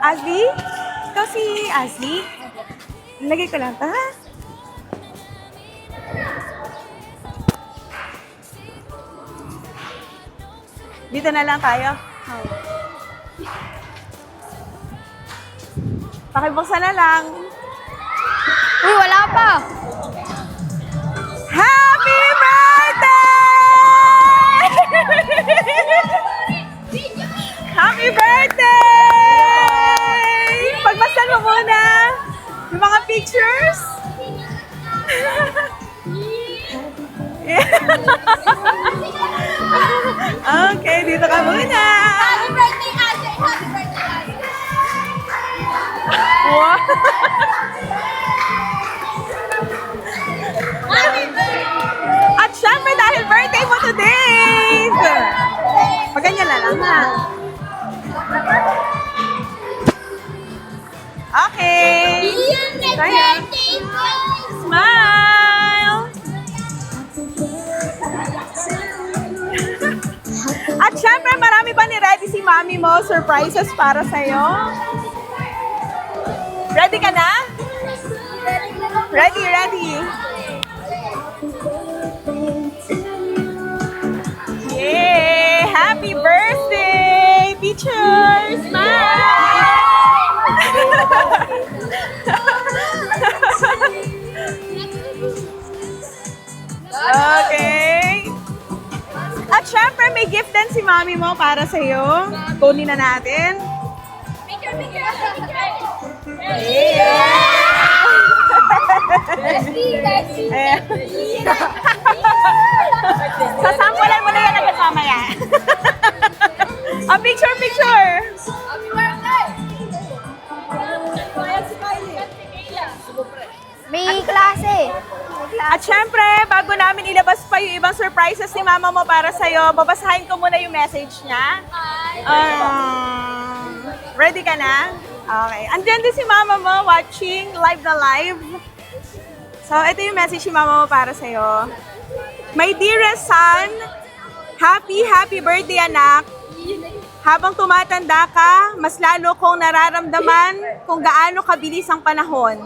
Asli? Ikaw si Asli? Lagay ko lang ito, ha? Dito na lang tayo. Pakibuksan na lang. Uy, wala pa. Happy birthday! Happy birthday! Pagmasdan mo muna yung mga pictures. Okay, dito ka muna. Happy birthday, Ate! Happy birthday, Ate! Wow. Happy birthday! At syempre dahil birthday mo today. Paganyan na lang, ha? Okay. Happy Kaya. birthday, guys! Smile! At syempre, marami pa ni-ready si Mami mo surprises para sa'yo. Ready ka na? Ready, ready. Yay! Happy birthday! Pictures! Smile! Okay. At syempre, may gift din si Mami mo para sa'yo. Kunin na natin. Picture, picture, picture! Ayan. Sasampulan mo na yan agad mamaya. Picture, picture! Happy birthday! May klase. At syempre, bago namin ilabas pa yung ibang surprises ni Mama mo para sa'yo, babasahin ko muna yung message niya. Ready ka na? Okay. Andyan din si Mama mo watching live na live. So, ito yung message ni Mama mo para sa'yo. My dearest son, happy birthday anak. Habang tumatanda ka, mas lalo kong nararamdaman kung gaano kabilis ang panahon.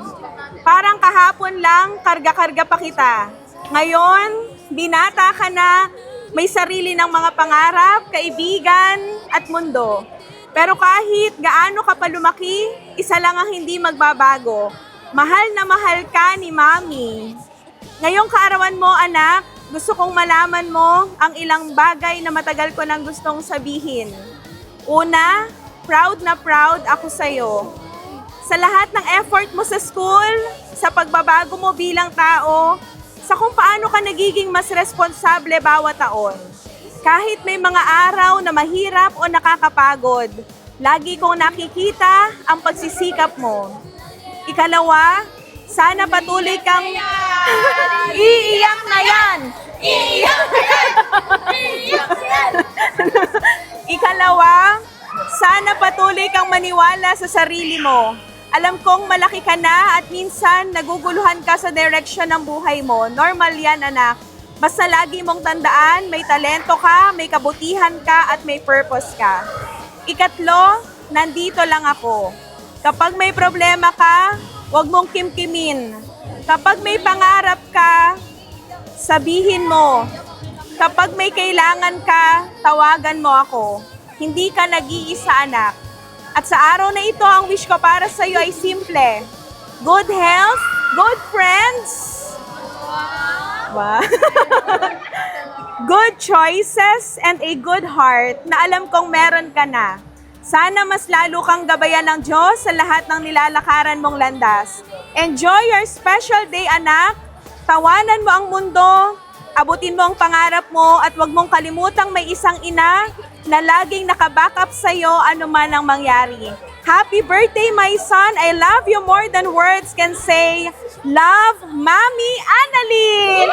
Parang kahapon lang, karga-karga pa kita. Ngayon, binata ka na, may sarili ng mga pangarap, kaibigan, at mundo. Pero kahit gaano ka pa lumaki, isa lang ang hindi magbabago. Mahal na mahal ka ni Mami. Ngayong kaarawan mo, anak, gusto kong malaman mo ang ilang bagay na matagal ko nang gustong sabihin. Una, proud na proud ako sa'yo. Sa lahat ng effort mo sa school, sa pagbabago mo bilang tao, sa kung paano ka nagiging mas responsable bawat taon. Kahit may mga araw na mahirap o nakakapagod, lagi kong nakikita ang pagsisikap mo. Ikalawa, sana patuloy kang... Iiyak na yan! Iiyak na yan! Iiyak na yan! Ikalawa, sana patuloy kang maniwala sa sarili mo. Alam kong malaki ka na at minsan naguguluhan ka sa direksyon ng buhay mo. Normal yan, anak. Basta lagi mong tandaan, may talento ka, may kabutihan ka, at may purpose ka. Ikatlo, nandito lang ako. Kapag may problema ka, huwag mong kimkimin. Kapag may pangarap ka, sabihin mo. Kapag may kailangan ka, tawagan mo ako. Hindi ka nag-iisa, anak. At sa araw na ito, ang wish ko para sa iyo ay simple. Good health, good friends. Wow. Good choices and a good heart na alam kong meron ka na. Sana mas lalo kang gabayan ng Diyos sa lahat ng nilalakaran mong landas. Enjoy your special day, anak. Tawanan mo ang mundo. Abutin mo ang pangarap mo at huwag mong kalimutang may isang ina na laging nakabackup sa'yo anuman ang mangyari. Happy birthday, my son! I love you more than words can say. Love, Mami Annalyn!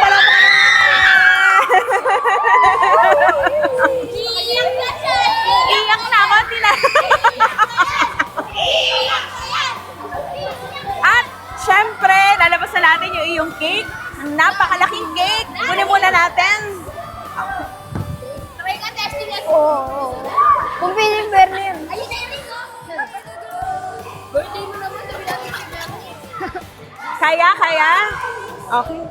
Iiyak na siya! Iyak na ako, At syempre, lalabas na natin yung iyong cake. Ang napakalaking cake. Kunin muna natin. Try ka testing natin. Oo. Kung pwede, Berlin. Ayun na yun. Kaya, kaya? Okay.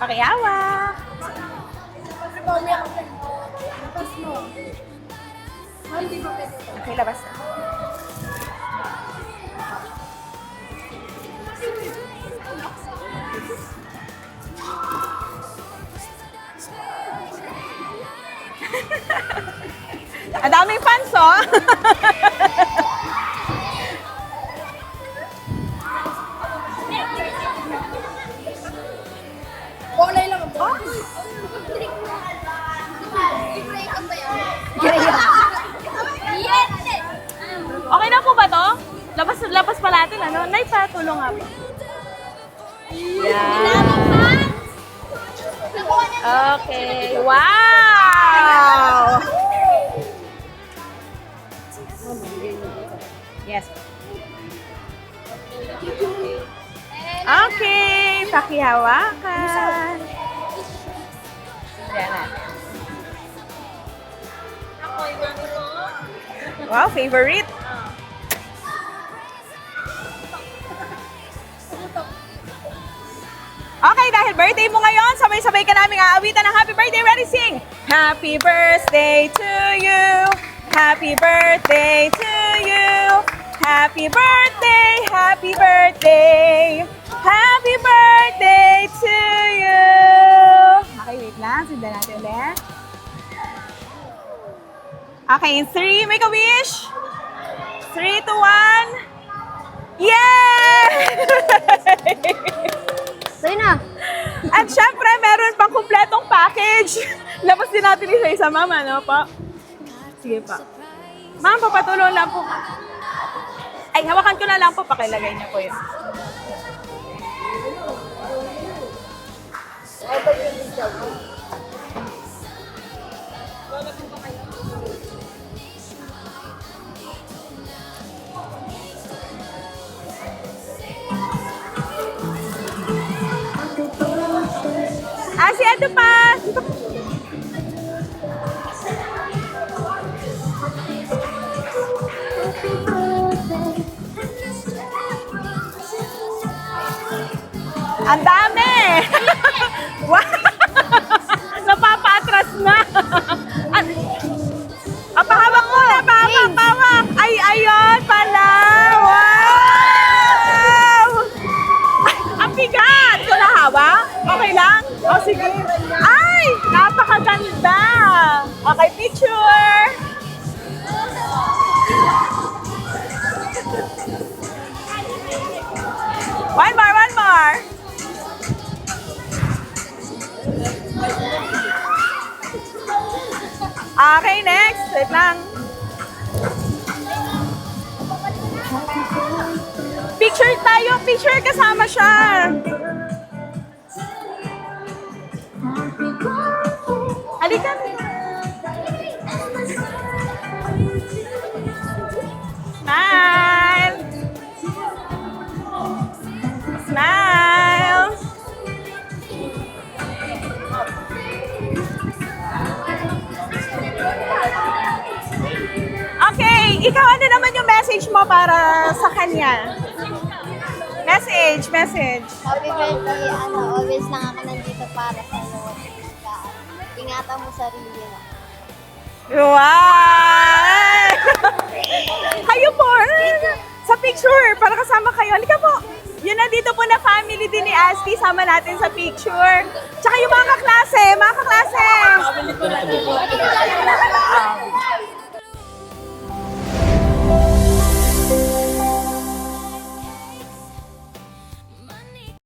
Pakihawak. Okay, labas na. Ang daming fans, oh. Kulay lang ang box. Okay na po ba to? Labas pa natin, ano? Nay, patulong nga po. Yan. Okay. Wow! Yes. Okay. Pakihawakan. Yan na. Wow, favorite. Okay, dahil birthday mo ngayon, sabay-sabay ka namin aawitan ng happy birthday. Ready, sing! Happy birthday to you! Happy birthday to you! Happy birthday! Happy birthday! Happy birthday to you! Okay, wait lang. Sundan natin ulit. Okay, in 3, make a wish! 3, 2, 1. Yay! Sa'yo na. At syempre, meron pang kumpletong package. Labas din natin isa-isa, ma'am, ano pa? Sige pa. Ma'am, papatulong lang po. Ay, hawakan ko na lang po, pakilagay niyo po yun. Ah, si Edo pa! Ang dami! Wow! Napapatras na! Pahawak muna! Pahawak! Ay, ayun pala! Wow! Ay, ang bigat! Ito na hawak? Okay lang? O, sige. Ay! Napakaganda! Okay, picture! One more, one more! Okay, next. Wait lang. Picture tayo. Picture kasama siya. Halika. Smile. Smile. Okay, ikaw ano naman yung message mo para sa kanya? Message, message. Happy birthday, always lang ako nandito para sa iyo. Ingatan mo sarili mo. Wow! Kayo po, sa picture, para kasama kayo. Halika po. Yun, nandito po na family din ni Asti, sama natin sa picture. Tsaka yung mga kaklase, mga kaklase.